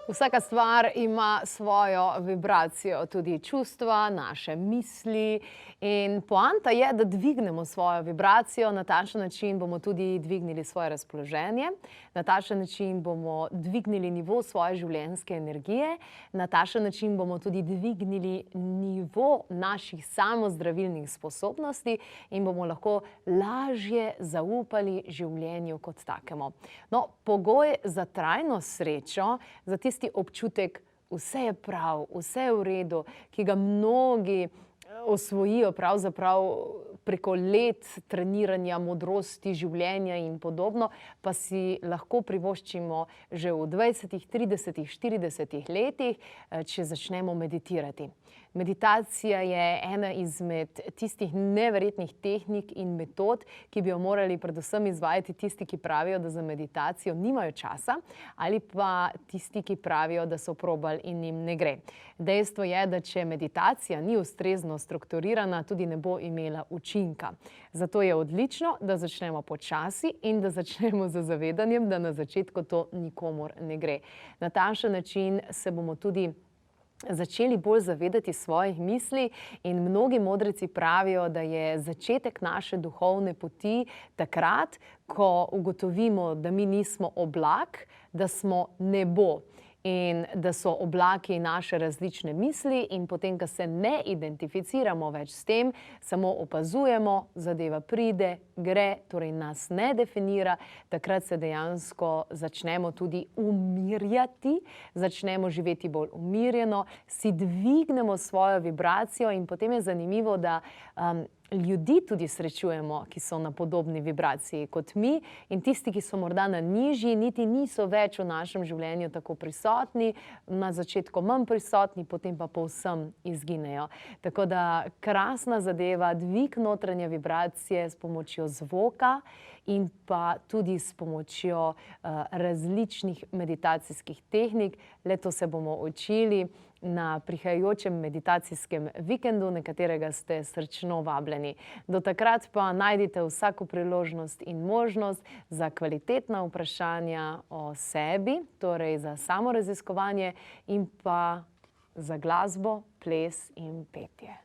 Vsaka stvar ima svojo vibracijo, tudi čustva, naše misli in poanta je, da dvignemo svojo vibracijo, na takšen način bomo tudi dvignili svoje razpoloženje, na takšen način bomo dvignili nivo svoje življenjske energije, na takšen način bomo tudi dvignili nivo naših samozdravilnih sposobnosti in bomo lahko lažje zaupali življenju kot takemu. No, pogoj za trajno srečo, za tisti občutek, vse je prav, vse je v redu, ki ga mnogi osvojijo pravzaprav preko let treniranja modrosti življenja in podobno, pa si lahko privoščimo že v 20, 30, 40 letih, če začnemo meditirati. Meditacija je ena izmed tistih neverjetnih tehnik in metod, ki bi jo morali predvsem izvajati tisti, ki pravijo, da za meditacijo nimajo časa, ali pa tisti, ki pravijo, da so probali in jim ne gre. Dejstvo je, da če meditacija ni ustrezno strukturirana, tudi ne bo imela učinka. Zato je odlično, da začnemo počasi in da začnemo z zavedanjem, da na začetku to nikomur ne gre. Na takšen način se bomo tudi začeli bolj zavedati svojih misli in mnogi modreci pravijo, da je začetek naše duhovne poti takrat, ko ugotovimo, da mi nismo oblak, da smo nebo. In da so oblaki naše različne misli in potem, ko se ne identificiramo več s tem, samo opazujemo, zadeva pride, gre, torej nas ne definira, takrat se dejansko začnemo tudi umirjati, začnemo živeti bolj umirjeno, si dvignemo svojo vibracijo in potem je zanimivo, da ljudi tudi srečujemo, ki so na podobni vibraciji kot mi in tisti, ki so morda na nižji, niti niso več v našem življenju tako prisotni, na začetku manj prisotni, potem pa povsem izginejo. Tako da krasna zadeva, dvig notranje vibracije s pomočjo zvoka in pa tudi s pomočjo različnih meditacijskih tehnik. Leto se bomo učili na prihajajočem meditacijskem vikendu, na katerega ste srčno vabljeni. Do takrat pa najdite vsako priložnost in možnost za kvalitetna vprašanja o sebi, torej za samoraziskovanje in pa za glasbo, ples in petje.